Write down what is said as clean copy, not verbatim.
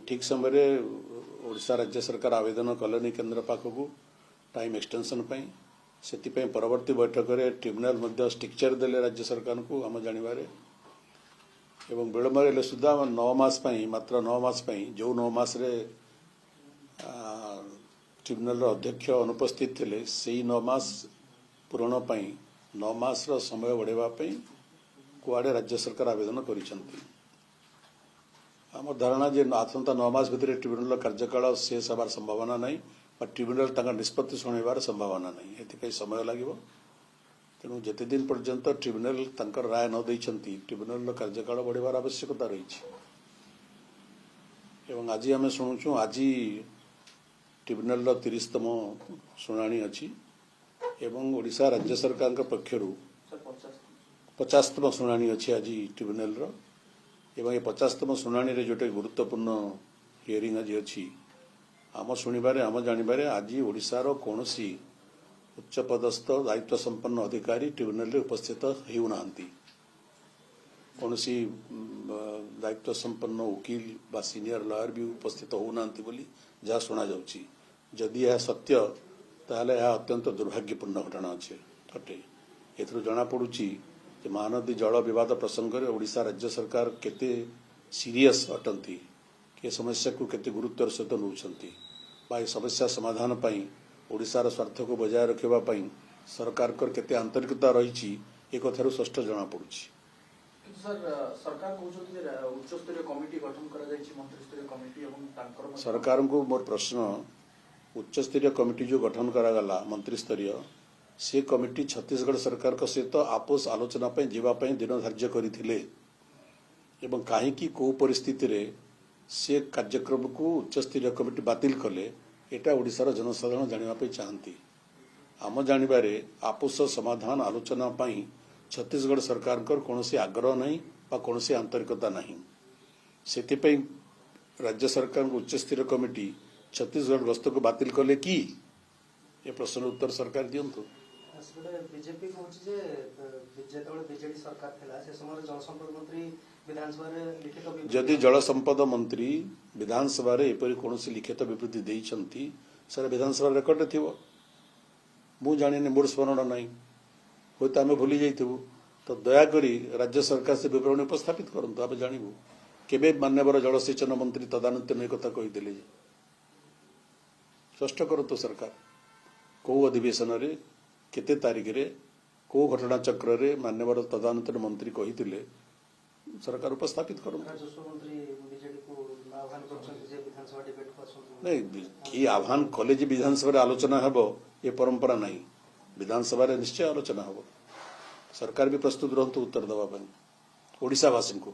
ठीक समय ओडिशा राज्य सरकार आवेदन कलेनी केन्द्र पाखक टाइम एक्सटेंशन से परवर्ती बैठक में ट्रिब्यूनल स्ट्रिक्चर देले राज्य सरकार को आम जानवर एवं विलम्ब सुधा 9 मास मात्र 9 मास जो 9 मास ट्रिब्यूनल अध्यक्ष अनुपस्थित थे से 9 मास पूरण 9 मास समय बढ़ावाई कुआड़े राज्य सरकार आवेदन करिसेंती। आम धारणा जे आसंता 9 मास भितर ट्रिब्यूनल कार्यकाल शेष हबार संभावना नहीं ट्रिब्यूनल तक निष्पत्ति शुणवार संभावना नहीं एथि समय लगे तेणु जिते दिन पर्यंत ट्रिब्यूनल तंकर राय न देइछंती ट्रिब्यूनल कार्यकाल बढ़ार आवश्यकता रही एवं आज आम शुणुचु आज ट्रिब्यूनल 30तम शुणाणी अच्छी एवं ओडिशा राज्य सरकार पक्षर 50तम शुणाणी अच्छी आज ट्रिब्यूनल एवं ये 50तम शुणाणी जोटे गुरुत्वपूर्ण हियरिंग आज अच्छी आम शुणवे आम जानवे आज ओडिशार कौन उच्च पदस्थ दायित्व संपन्न अधिकारी ट्रिब्यूनल उपस्थित होना कौन दायित्व संपन्न वकील बा सीनियर लॉयर भी उपस्थित होना जहाँ शुणा जाउची जदि यह सत्य ताहले यह अत्यंत दुर्भाग्यपूर्ण घटना अच्छे अटे एथरू जना पड़ुची कि महानदी जल विवाद प्रसंग में ओडिशा राज्य सरकार केते सीरियस अटंती के समस्या को केते गुरुत्वर सहित नौछंती बा समस्या समाधान पाई ओडिशार स्वार्थ को बजाय रखा सरकार केते आंतरिकता रही एक कथार स्पष्ट जना पड़ुची। सरकार को मोर प्रश्न उच्च स्तरीय कमिटी जो गठन करागला मंत्री स्तरीय से कमिटी छत्तीसगढ़ सरकार सहित आपोष आलोचना जीवाई दिन धार्य करते एवं कहीं कौ परिस्थिति रे से कार्यक्रम को उच्च स्तरीय कमिटी बातिल कले एटा ओडिशार जनसाधारण जानापी चाहती आम जानवे आपोष समाधान आलोचना छत्तीसगढ़ सरकार कौन आग्रह नहीं कौन आंतरिकता नहीं से राज्य सरकार उच्च स्तरीय कमिटी छत्तीसगढ़ गस्त को बातिल कले कि ये प्रश्न उत्तर सरकार दिंतु। बीजेपी बीजेडी सरकार थिला से समय जल संपद मंत्री विधानसभा लिखित जदि जल संपद मंत्री विधानसभा एपरी कौन लिखित विवृत्ति देइछंती सर विधानसभा रेकर्ड थी मु जानी मोर स्मरण नहीं हो तो आम भूली जाइबू तो दयाकोरी राज्य सरकार से विवरण उपस्थापित करंतु आम जानबू केबे मान्यवर जलसेचन मंत्री तदानीतन में कथा कहीदेले स्पष्ट करतु सरकार कौ अधिवेशन रे केते तारीख रे कौ घटना चक्र रे मान्यवर तदानीतन मंत्री कही सरकार उपस्थापित कर नहीं आह्वान कले विधानसभा आलोचना हेब ये परंपरा नहीं विधानसभा निश्चय आलोचना हेब सरकार भी प्रस्तुत रहतु उत्तर देवाई ओडिशावासी को।